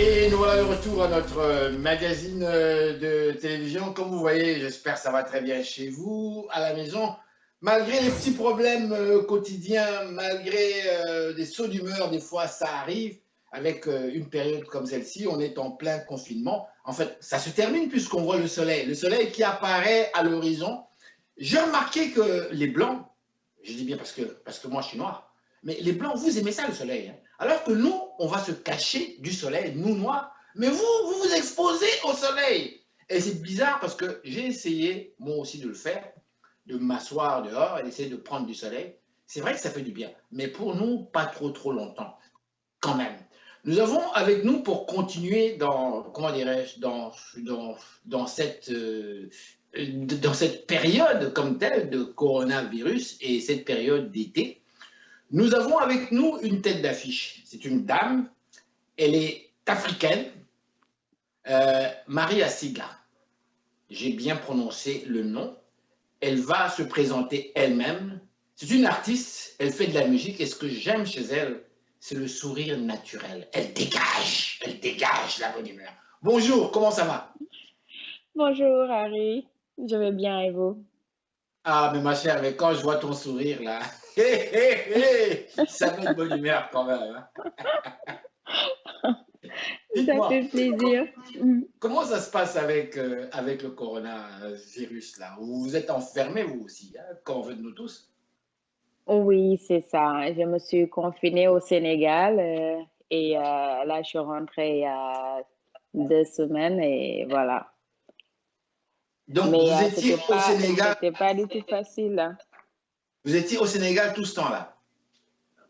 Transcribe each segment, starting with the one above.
Et nous voilà de retour à notre magazine de télévision. Comme vous voyez, j'espère que ça va très bien chez vous, à la maison. Malgré les petits problèmes quotidiens, malgré des sauts d'humeur, des fois ça arrive. Avec une période comme celle-ci, on est en plein confinement. En fait, ça se termine puisqu'on voit le soleil qui apparaît à l'horizon. J'ai remarqué que les Blancs, je dis bien parce que moi je suis noir, mais les Blancs, vous aimez ça le soleil, hein. Alors que nous, on va se cacher du soleil, nous noirs, mais vous vous exposez au soleil. Et c'est bizarre parce que j'ai essayé, moi aussi, de le faire, de m'asseoir dehors et d'essayer de prendre du soleil. C'est vrai que ça fait du bien, mais pour nous, pas trop longtemps, quand même. Nous avons avec nous pour continuer dans, comment dirais-je, dans cette période comme telle de coronavirus et cette période d'été, nous avons avec nous une tête d'affiche. C'est une dame, elle est africaine, Marie Asiga. J'ai bien prononcé le nom. Elle va se présenter elle-même. C'est une artiste, elle fait de la musique et ce que j'aime chez elle, c'est le sourire naturel. Elle dégage la bonne humeur. Bonjour, comment ça va? Bonjour Harry, je vais bien et vous? Ah, mais ma chère, mais quand je vois ton sourire là, ça met de bonne humeur quand même, hein. Ça Dites-moi, fait plaisir. Mm. comment ça se passe avec le coronavirus là? Vous vous êtes enfermés vous aussi, hein, comme on veut de nous tous? Oui, c'est ça. Je me suis confinée au Sénégal et là, je suis rentrée il y a 2 semaines et voilà. Donc Mais c'était pas du tout facile, hein. vous étiez au Sénégal tout ce temps-là.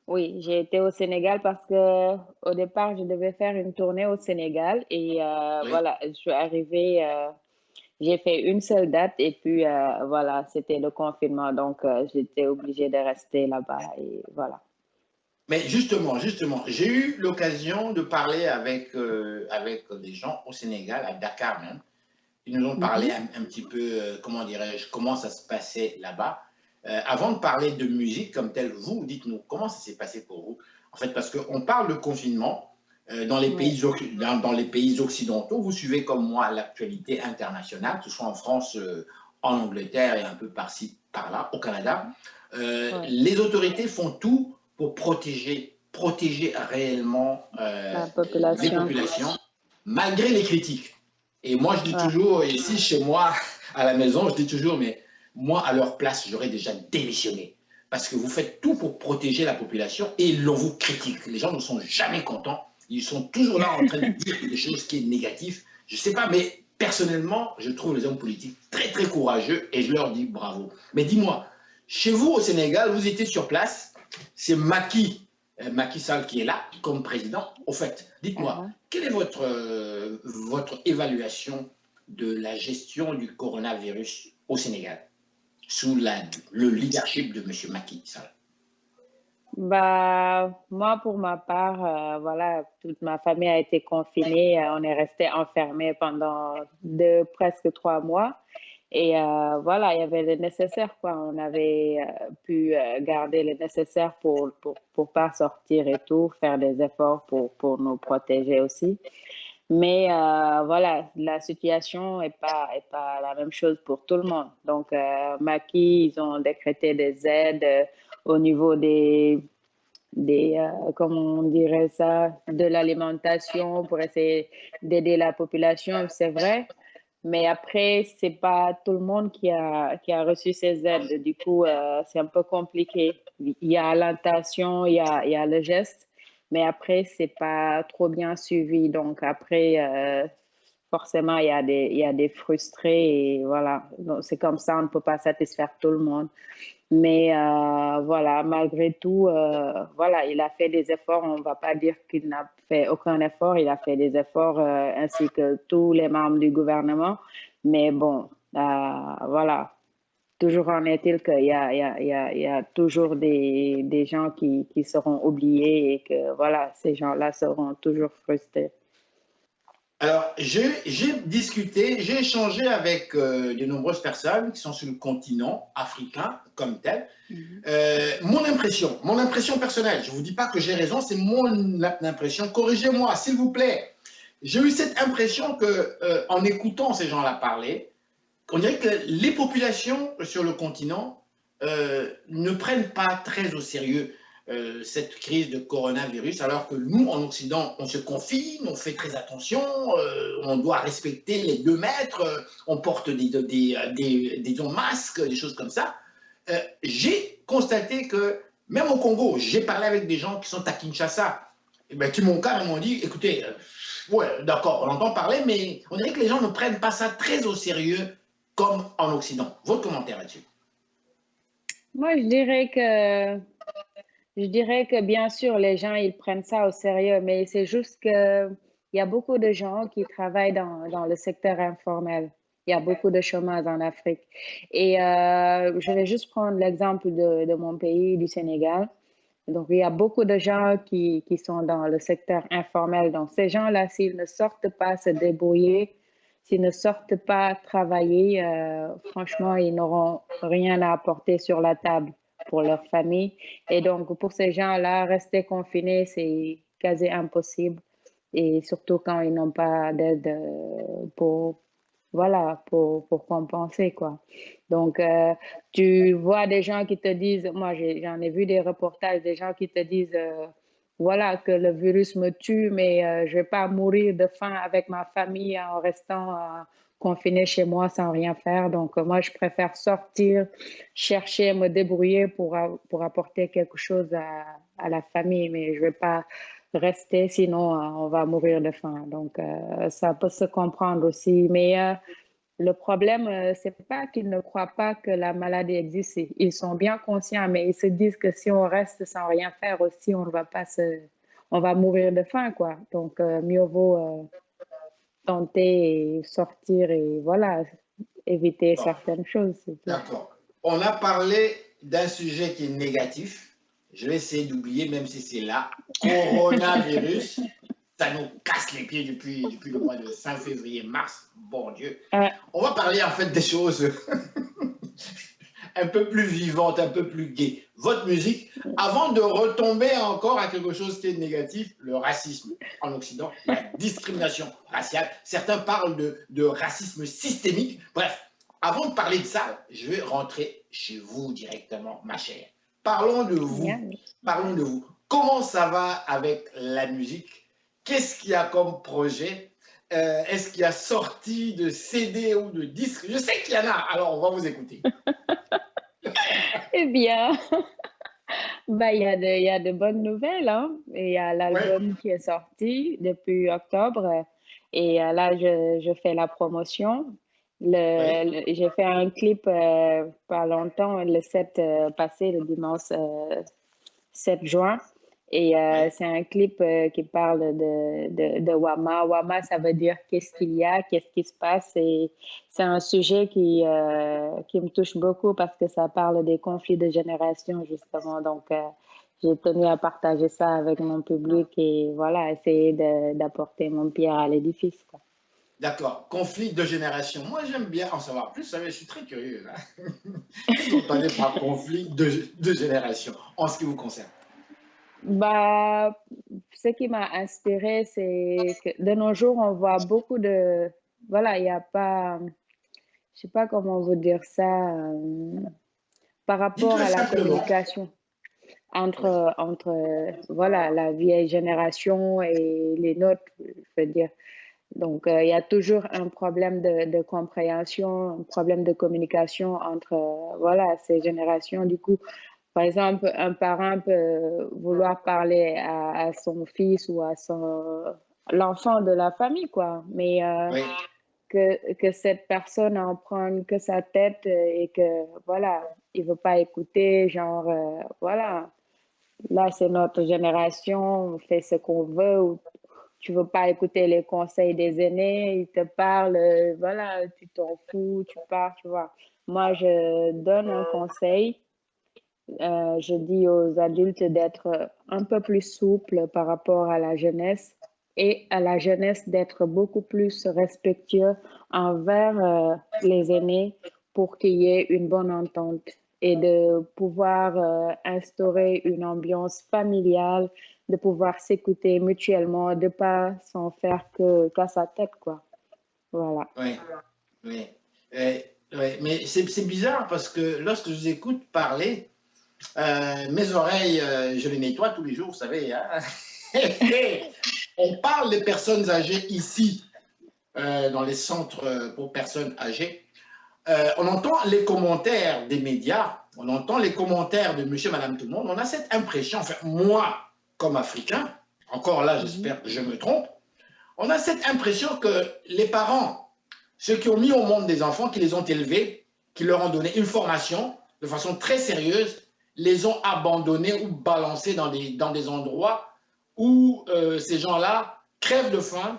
Oui, j'ai été au Sénégal parce que au départ, je devais faire une tournée au Sénégal et Oui. voilà, je suis arrivée. J'ai fait une seule date et puis voilà, c'était le confinement, donc j'étais obligée de rester là-bas et voilà. Mais justement, j'ai eu l'occasion de parler avec des gens au Sénégal, à Dakar même. Ils nous ont parlé Mhm. un petit peu, comment dirais-je, comment ça se passait là-bas. Avant de parler de musique comme telle, vous, dites-nous, comment ça s'est passé pour vous? En fait, parce qu'on parle de confinement Ouais. dans les pays occidentaux. Vous suivez comme moi l'actualité internationale, que ce soit en France, en Angleterre et un peu par-ci, par-là, au Canada. Ouais, Les autorités font tout pour protéger réellement la les population. populations, malgré les critiques. Et moi, je dis Ouais. toujours, ici chez moi, à la maison, je dis toujours, mais moi, à leur place, j'aurais déjà démissionné. Parce que vous faites tout pour protéger la population et l'on vous critique. Les gens ne sont jamais contents. Ils sont toujours là en train de dire quelque chose qui est négatif. Je ne sais pas, mais personnellement, je trouve les hommes politiques très courageux et je leur dis bravo. Mais dis-moi, chez vous au Sénégal, vous étiez sur place, c'est Macky Sall qui est là comme président. Au fait, dites-moi, Uh-huh. quelle est votre évaluation de la gestion du coronavirus au Sénégal sous le leadership de M. Macky Sall? Bah, moi, pour ma part, voilà, toute ma famille a été confinée. On est resté enfermés pendant presque 3 mois. Et voilà, il y avait le nécessaire, quoi. On avait pu garder le nécessaire pour pas sortir et tout, faire des efforts pour nous protéger aussi. Mais voilà, la situation est pas la même chose pour tout le monde. Donc, Macky, ils ont décrété des aides au niveau comment on dirait ça, de l'alimentation pour essayer d'aider la population, c'est vrai. Mais après, c'est pas tout le monde qui a reçu ces aides. Du coup, c'est un peu compliqué. Il y a l'intention, il y a le geste, mais après, c'est pas trop bien suivi. Donc après, forcément, il y a des frustrés et voilà. Donc, c'est comme ça, on ne peut pas satisfaire tout le monde. Mais voilà, malgré tout, voilà, il a fait des efforts. On ne va pas dire qu'il n'a fait aucun effort. Il a fait des efforts ainsi que tous les membres du gouvernement. Mais bon, voilà, toujours en est-il qu'il y a toujours des gens qui seront oubliés et que voilà, ces gens-là seront toujours frustrés. Alors, j'ai échangé avec de nombreuses personnes qui sont sur le continent africain comme tel. Mhm. Mon impression personnelle, je ne vous dis pas que j'ai raison, c'est mon impression. Corrigez-moi, s'il vous plaît. j'ai eu cette impression que, en écoutant ces gens-là parler, on dirait que les populations sur le continent ne prennent pas très au sérieux cette crise de coronavirus, alors que nous, en Occident, on se confine, on fait très attention, on doit respecter les 2 mètres, on porte des masques, des choses comme ça. J'ai constaté que, même au Congo, j'ai parlé avec des gens qui sont à Kinshasa, et ben, qui m'ont carrément dit, écoutez, ouais, d'accord, on entend parler, mais on dirait que les gens ne prennent pas ça très au sérieux comme en Occident. Votre commentaire là-dessus? Moi, je dirais que bien sûr, les gens, ils prennent ça au sérieux, mais c'est juste que il y a beaucoup de gens qui travaillent dans le secteur informel. Il y a beaucoup de chômage en Afrique. Et je vais juste prendre l'exemple de mon pays, du Sénégal. Donc, il y a beaucoup de gens qui sont dans le secteur informel. Donc, ces gens-là, s'ils ne sortent pas se débrouiller, s'ils ne sortent pas travailler, franchement, ils n'auront rien à apporter sur la table pour leur famille. Et donc, pour ces gens-là, rester confinés, c'est quasi impossible. Et surtout quand ils n'ont pas d'aide pour, voilà, pour compenser, quoi. Donc, tu vois des gens qui te disent, moi j'en ai vu des reportages, des gens qui te disent, voilà, que le virus me tue, mais je vais pas mourir de faim avec ma famille en restant confiné chez moi sans rien faire. Donc, moi, je préfère sortir, chercher, me débrouiller pour apporter quelque chose à la famille, mais je vais pas rester, sinon on va mourir de faim. Donc, ça peut se comprendre aussi. Mais le problème, c'est pas qu'ils ne croient pas que la maladie existe. Ils sont bien conscients, mais ils se disent que si on reste sans rien faire aussi, on va mourir de faim, quoi. Donc, mieux vaut tenter et sortir et voilà, éviter Bon, certaines choses, c'est tout. d'accord. On a parlé d'un sujet qui est négatif. Je vais essayer d'oublier, même si c'est là. Coronavirus, ça nous casse les pieds depuis le mois de fin février, mars. Bon Dieu. Ouais, On va parler en fait des choses un peu plus vivantes, un peu plus gaies. Votre musique, avant de retomber encore à quelque chose qui est négatif, le racisme en Occident, la discrimination raciale. Certains parlent de racisme systémique. Bref, avant de parler de ça, je vais rentrer chez vous directement, ma chère. Parlons de yeah. vous. Parlons de vous. Comment ça va avec la musique? Qu'est-ce qu'il y a comme projet? Est-ce qu'il y a sorti de CD ou de disque? Je sais qu'il y en a, alors on va vous écouter. Eh bien, bah, il y a de bonnes nouvelles, hein. Et il y a Oui, l'album qui est sorti depuis octobre et là, je fais la promotion. oui, J'ai fait un clip pas longtemps, le 7 passé, le dimanche 7 juin. Et oui. c'est un clip qui parle de Wama. Wama, ça veut dire qu'est-ce qu'il y a, qu'est-ce qui se passe. Et c'est un sujet qui me touche beaucoup parce que ça parle des conflits de génération, justement. Donc, j'ai tenu à partager ça avec mon public et voilà, essayer d'apporter mon pierre à l'édifice, quoi. D'accord. Conflit de génération. Moi, j'aime bien en savoir plus. Je suis très curieux, là. Qu'est-ce que vous entendez par conflit de génération en ce qui vous concerne? Bah, ce qui m'a inspiré, c'est que de nos jours, on voit beaucoup voilà, il n'y a pas, je sais pas comment vous dire ça, par rapport Dites-le à la simplement. communication Oui, voilà, la vieille génération et les nôtres, je veux dire. Donc, il y a toujours un problème de compréhension, un problème de communication entre, voilà, ces générations. Du coup, par exemple, un parent peut vouloir parler à son fils ou à l'enfant de la famille, quoi. Mais oui, que cette personne en prenne que sa tête et que, voilà, il veut pas écouter, genre, voilà, là, c'est notre génération, on fait ce qu'on veut ou tu veux pas écouter les conseils des aînés, ils te parlent, voilà, tu t'en fous, tu pars, tu vois. Moi, je donne un conseil. Je dis aux adultes d'être un peu plus souples par rapport à la jeunesse et à la jeunesse d'être beaucoup plus respectueux envers les aînés pour qu'il y ait une bonne entente et de pouvoir instaurer une ambiance familiale de pouvoir s'écouter mutuellement, de pas s'en faire qu'à sa tête, quoi. Voilà. Oui, oui. Oui. Mais c'est bizarre parce que lorsque je vous écoute parler, mes oreilles, je les nettoie tous les jours, vous savez. Hein? On parle des personnes âgées ici, dans les centres pour personnes âgées. On entend les commentaires des médias, on entend les commentaires de monsieur, madame, tout le monde. On a cette impression, enfin, moi, comme Africain, encore là, j'espère que je me trompe, on a cette impression que les parents, ceux qui ont mis au monde des enfants, qui les ont élevés, qui leur ont donné une formation de façon très sérieuse, les ont abandonnés ou balancés dans des endroits où ces gens-là crèvent de faim,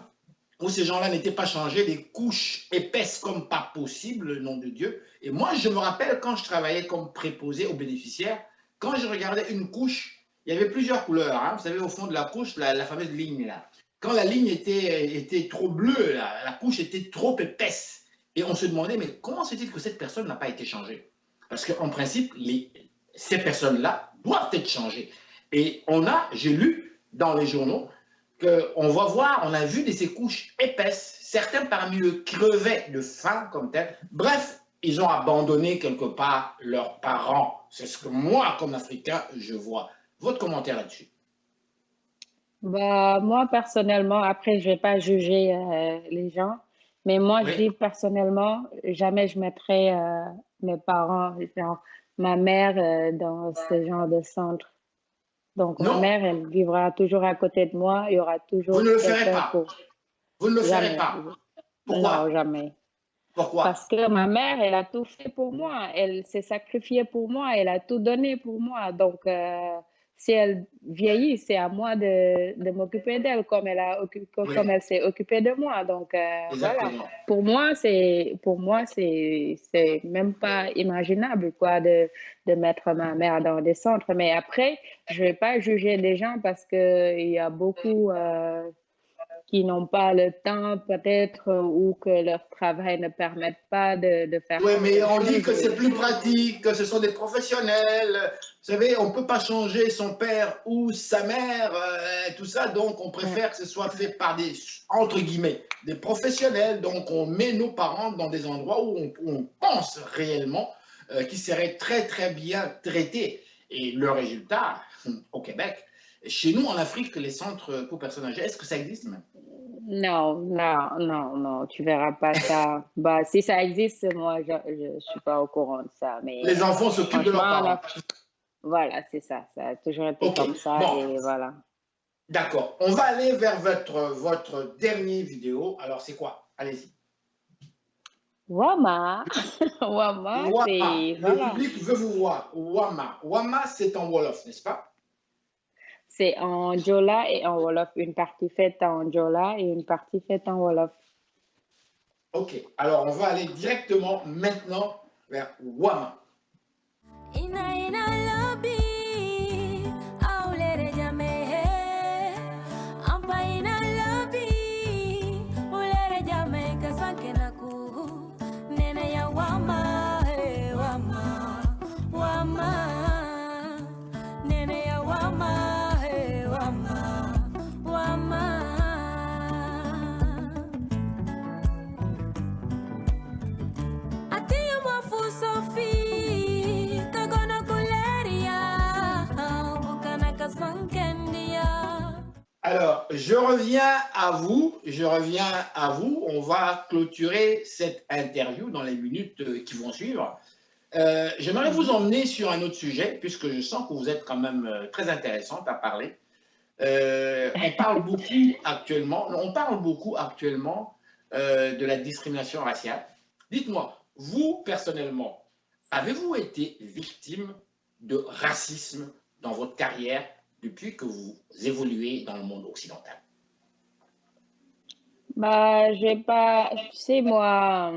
où ces gens-là n'étaient pas changés, des couches épaisses comme pas possible, le nom de Dieu. Et moi, je me rappelle quand je travaillais comme préposé aux bénéficiaires, quand je regardais une couche, il y avait plusieurs couleurs. Hein, vous savez, au fond de la couche, la fameuse ligne là. Quand la ligne était trop bleue, là, la couche était trop épaisse. Et on se demandait, mais comment se dit que cette personne n'a pas été changée? Parce qu'en principe, ces personnes-là doivent être changées. Et j'ai lu dans les journaux, on a vu de ces couches épaisses, certains parmi eux crevaient de faim comme tel. Bref, ils ont abandonné quelque part leurs parents. C'est ce que moi, comme Africain, je vois. Votre commentaire là-dessus? Bah, moi, personnellement, après, je vais pas juger les gens, mais moi, je Oui, dis personnellement, jamais je mettrai mes parents, genre, ma mère dans ce genre de centre. Donc, ma non, mère, elle vivra toujours à côté de moi. Il y aura vous toujours ne le ferez quelqu'un pas. pour... Vous ne le ferez Jamais. pas. Non, Pourquoi? jamais. Parce Pourquoi? que ma mère, elle a tout fait pour moi. Elle s'est sacrifiée pour moi. Elle a tout donné pour moi. Donc, si elle vieillit, c'est à moi de m'occuper d'elle comme Oui, comme elle s'est occupée de moi. Donc, voilà. exactement. Pour moi, c'est même pas imaginable, quoi, de mettre ma mère dans des centres. Mais après, je vais pas juger les gens parce que il y a beaucoup, qui n'ont pas le temps peut-être ou que leur travail ne permette pas de faire Oui, mais certaines on dit choses. que c'est plus pratique, que ce sont des professionnels. Vous savez, on ne peut pas changer son père ou sa mère, tout ça, donc on Mm. préfère que ce soit fait par entre guillemets, des professionnels. Donc on met nos parents dans des endroits où on pense réellement qu'ils seraient très très bien traités. Et le résultat, au Québec, chez nous en Afrique, les centres pour personnes âgées, est-ce que ça existe même? Non, non, non, non, tu verras pas ça. Bah, si ça existe, moi, je suis pas au courant de ça. Mais Les enfants s'occupent de leurs franchement, parents. là, voilà, c'est ça. Ça a toujours été Ok, comme ça bon, et voilà. d'accord. On va aller vers votre dernier vidéo. Alors, c'est quoi? Allez-y. Wama, Wama, Wama. c'est, Le voilà. public veut vous voir. Wama. Wama, c'est en Wolof, n'est-ce pas? C'est en Jola et en Wolof. Une partie faite en Jola et une partie faite en Wolof. Ok. Alors, on va aller directement maintenant vers Wama. Ina ina lobby, aulere jame. Ampa ina lobby, ulere jame kasanke naku. Nene ya wama, wama, wama. Nene ya wama, wama, wama. Atiyo mwafu Sophie, kagona kuleria, bukana kasankendia. Alors, je reviens à vous. Je reviens à vous. On va clôturer cette interview dans les minutes qui vont suivre. J'aimerais vous Mhm. emmener sur un autre sujet, puisque je sens que vous êtes quand même très intéressante à parler. On parle beaucoup actuellement de la discrimination raciale. Dites-moi, vous personnellement, avez-vous été victime de racisme dans votre carrière depuis que vous évoluez dans le monde occidental? Bah, j'ai pas, tu sais, moi,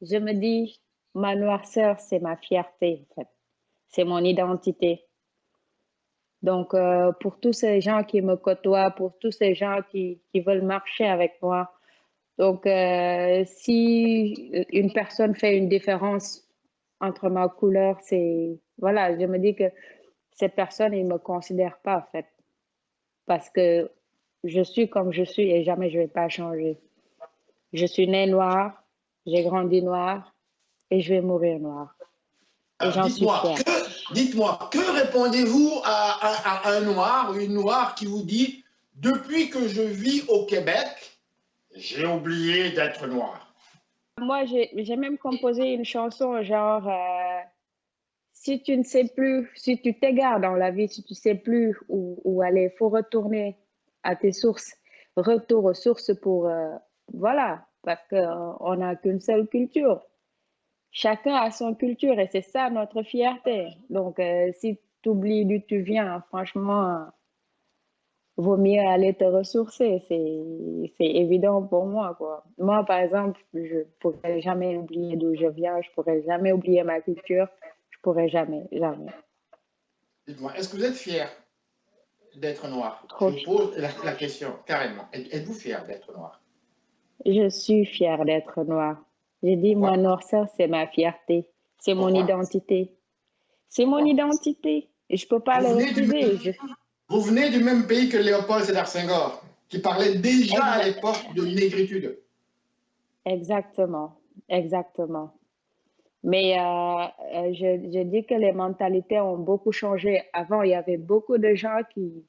je me dis, ma noirceur, c'est ma fierté, en fait. C'est mon identité. Donc, pour tous ces gens qui me côtoient, pour tous ces gens qui veulent marcher avec moi, donc, si une personne fait une différence entre ma couleur, c'est, voilà, je me dis que cette personne, il me considère pas, en fait. parce que je suis comme je suis et jamais je vais pas changer. Je suis née noire, j'ai grandi noire et je vais mourir noire. Et Alors, j'en suis fière. dites-moi, que répondez-vous à un noir ou une noire qui vous dit, depuis que je vis au Québec, j'ai oublié d'être noir. Moi, j'ai même composé une chanson genre si tu ne sais plus, si tu t'égares dans la vie, si tu ne sais plus où aller, il faut retourner à tes sources. Retour aux sources pour, voilà, parce qu'on n'a qu'une seule culture. Chacun a son culture et c'est ça notre fierté. Donc, si tu oublies d'où tu viens, franchement, vaut mieux aller te ressourcer. C'est évident pour moi, quoi. Moi, par exemple, je ne pourrais jamais oublier d'où je viens, je ne pourrais jamais oublier ma culture, je ne pourrais jamais, jamais. Dites-moi, est-ce que vous êtes fier d'être noir? Trop Je vous pose la question, carrément. Êtes-vous fier d'être noir? Je suis fière d'être noire. J'ai dit, Pourquoi? ma noirceur, c'est ma fierté. C'est mon Pourquoi? identité. C'est mon Pourquoi? identité. Et je ne peux pas Vous le venez du refuser. Vous venez du même pays que Léopold Sédar Senghor, qui parlait déjà à Exact- l'époque de négritude. Exactement. Exactement. Mais je dis que les mentalités ont beaucoup changé. Avant, il y avait beaucoup de gens qui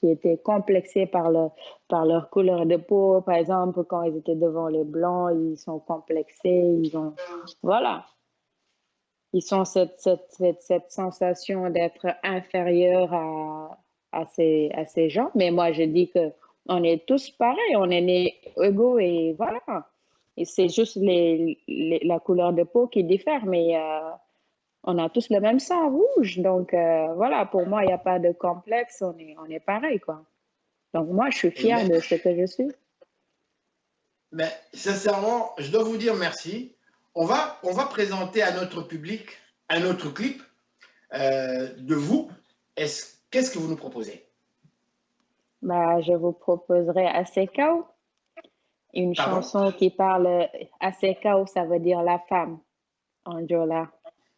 étaient complexés par leur couleur de peau. Par exemple, quand ils étaient devant les Blancs, ils sont complexés. Voilà. Ils ont cette sensation d'être inférieur à ces gens. Mais moi, je dis que on est tous pareils, on est nés égaux et voilà. Et c'est juste la couleur de peau qui diffère, mais on a tous le même sang rouge. Donc voilà, pour moi, il n'y a pas de complexe, on est pareil, quoi. Donc moi, je suis fière de ce que je suis. Mais sincèrement, je dois vous dire merci. On va présenter à notre public un autre clip de vous. Qu'est-ce que vous nous proposez? Bah, je vous proposerai Asekao, une Pardon? chanson qui parle, Asekao, ça veut dire la femme en Jola.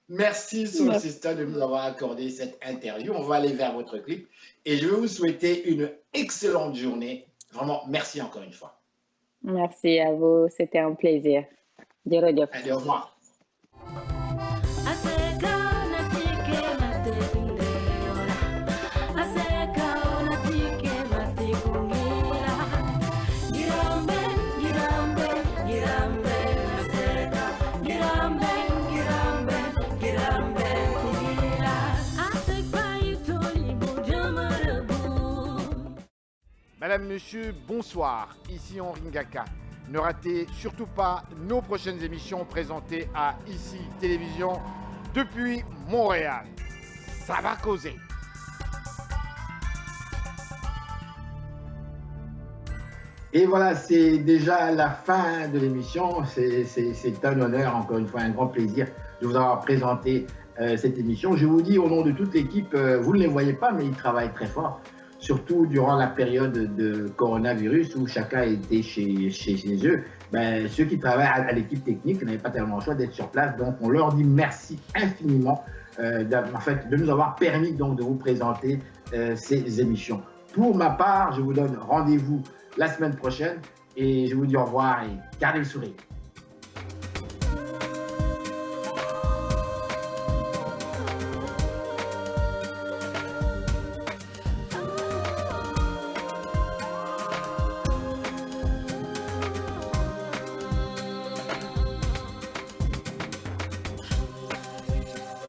Merci, Soul Sister, de nous avoir accordé cette interview. On va aller vers votre clip et je vais vous souhaiter une excellente journée. Vraiment, merci encore une fois. Merci à vous, c'était un plaisir. Jërëjëf. Allez, au revoir. Madame, Monsieur, bonsoir. Ici Henri Ngaka. Ne ratez surtout pas nos prochaines émissions présentées à ICI Télévision depuis Montréal. Ça va causer. Et voilà, c'est déjà la fin de l'émission. C'est un honneur, encore une fois, un grand plaisir de vous avoir présenté cette émission. Je vous dis au nom de toute l'équipe, vous ne les voyez pas, mais ils travaillent très fort, surtout durant la période de coronavirus où chacun était chez eux. Ben, ceux qui travaillent à l'équipe technique n'avaient pas tellement le choix d'être sur place, donc on leur dit merci infiniment de nous avoir permis donc de vous présenter ces émissions. Pour ma part, je vous donne rendez-vous la semaine prochaine et je vous dis au revoir et gardez le sourire.